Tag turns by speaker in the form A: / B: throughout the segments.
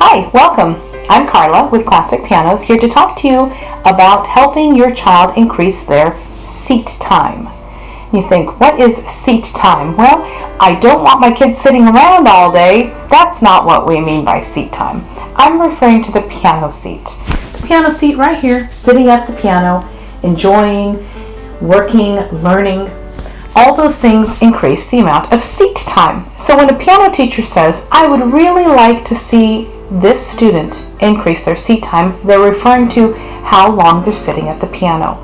A: Hi, welcome. I'm Carla with Classic Pianos, here to talk to you about helping your child increase their seat time. You think, what is seat time? Well, I don't want my kids sitting around all day. That's not what we mean by seat time. I'm referring to the piano seat. The piano seat right here, sitting at the piano, enjoying, working, learning. All those things increase the amount of seat time. So when a piano teacher says, I would really like to see this student increase their seat time, they're referring to how long they're sitting at the piano.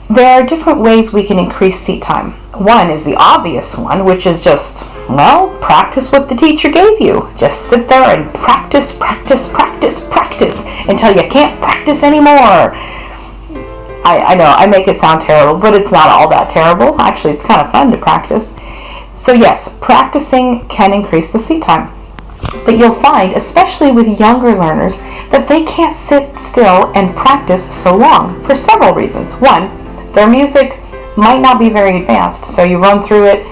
A: There are different ways we can increase seat time. One is the obvious one, which is just, practice what the teacher gave you. Just sit there and practice until you can't practice anymore. I know, I make it sound terrible, but it's not all that terrible. Actually, it's kind of fun to practice. So yes, practicing can increase the seat time. But you'll find, especially with younger learners, that they can't sit still and practice so long for several reasons. One, their music might not be very advanced, so you run through it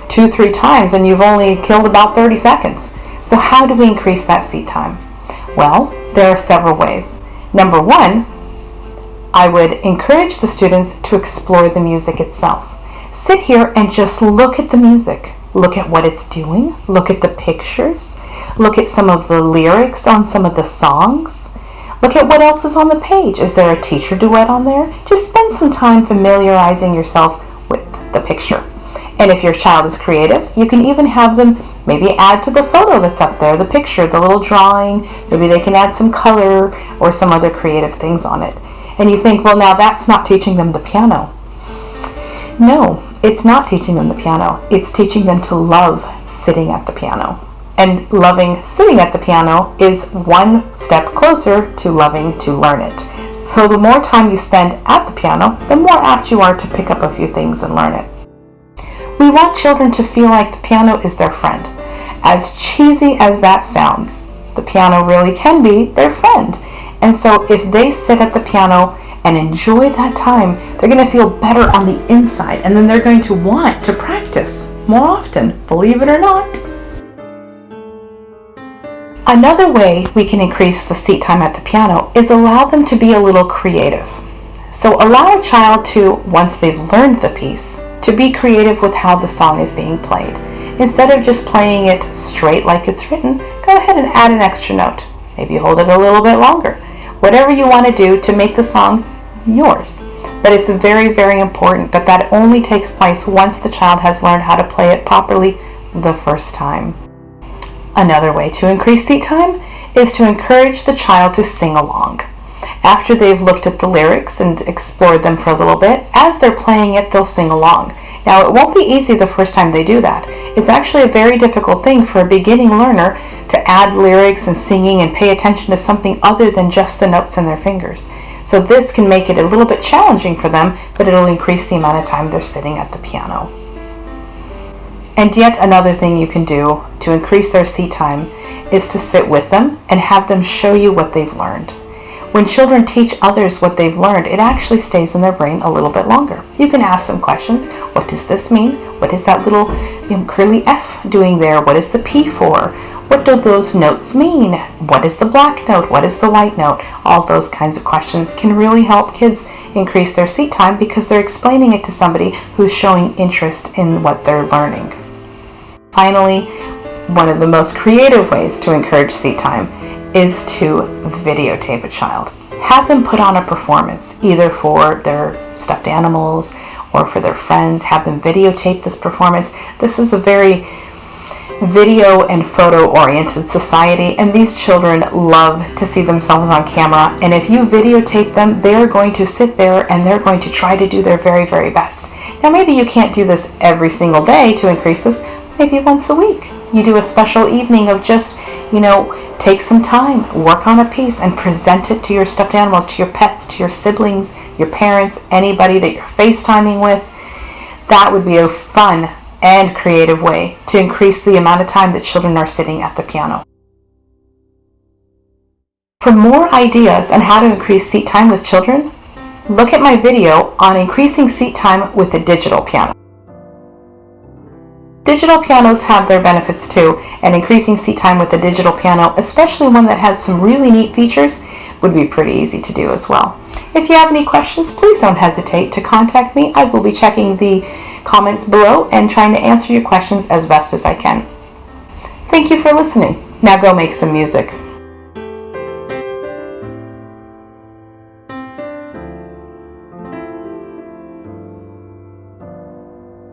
A: 2-3 times and you've only killed about 30 seconds. So how do we increase that seat time? Well, there are several ways. Number one, I would encourage the students to explore the music itself. Sit here and just look at the music. Look at what it's doing. Look at the pictures. Look at some of the lyrics on some of the songs. Look at what else is on the page. Is there a teacher duet on there? Just spend some time familiarizing yourself with the picture. And if your child is creative, you can even have them maybe add to the photo that's up there, the picture, the little drawing. Maybe they can add some color or some other creative things on it. And you think, well, now that's not teaching them the piano. No, it's not teaching them the piano. It's teaching them to love sitting at the piano. And loving sitting at the piano is one step closer to loving to learn it. So the more time you spend at the piano, the more apt you are to pick up a few things and learn it. We want children to feel like the piano is their friend. As cheesy as that sounds, the piano really can be their friend. And so if they sit at the piano and enjoy that time, they're going to feel better on the inside, and then they're going to want to practice more often, believe it or not. Another way we can increase the seat time at the piano is allow them to be a little creative. So allow a child to, once they've learned the piece, to be creative with how the song is being played. Instead of just playing it straight like it's written, go ahead and add an extra note. Maybe hold it a little bit longer. Whatever you want to do to make the song yours. But it's very, very important that that only takes place once the child has learned how to play it properly the first time. Another way to increase seat time is to encourage the child to sing along. After they've looked at the lyrics and explored them for a little bit, as they're playing it, they'll sing along. Now, it won't be easy the first time they do that. It's actually a very difficult thing for a beginning learner to add lyrics and singing and pay attention to something other than just the notes in their fingers. So this can make it a little bit challenging for them, but it'll increase the amount of time they're sitting at the piano. And yet another thing you can do to increase their seat time is to sit with them and have them show you what they've learned. When children teach others what they've learned, it actually stays in their brain a little bit longer. You can ask them questions. What does this mean? What is that little curly F doing there? What is the P for? What do those notes mean? What is the black note? What is the white note? All those kinds of questions can really help kids increase their seat time because they're explaining it to somebody who's showing interest in what they're learning. Finally, one of the most creative ways to encourage seat time is to videotape a child. Have them put on a performance, either for their stuffed animals or for their friends. Have them videotape this performance. This is a very video and photo oriented society, and these children love to see themselves on camera. And if you videotape them, they're going to sit there and they're going to try to do their very, very best. Now, maybe you can't do this every single day to increase this. Maybe once a week. You do a special evening of just, take some time, work on a piece, and present it to your stuffed animals, to your pets, to your siblings, your parents, anybody that you're FaceTiming with. That would be a fun and creative way to increase the amount of time that children are sitting at the piano. For more ideas on how to increase seat time with children, look at my video on increasing seat time with the digital piano. Digital pianos have their benefits too, and increasing seat time with a digital piano, especially one that has some really neat features, would be pretty easy to do as well. If you have any questions, please don't hesitate to contact me. I will be checking the comments below and trying to answer your questions as best as I can. Thank you for listening. Now go make some music.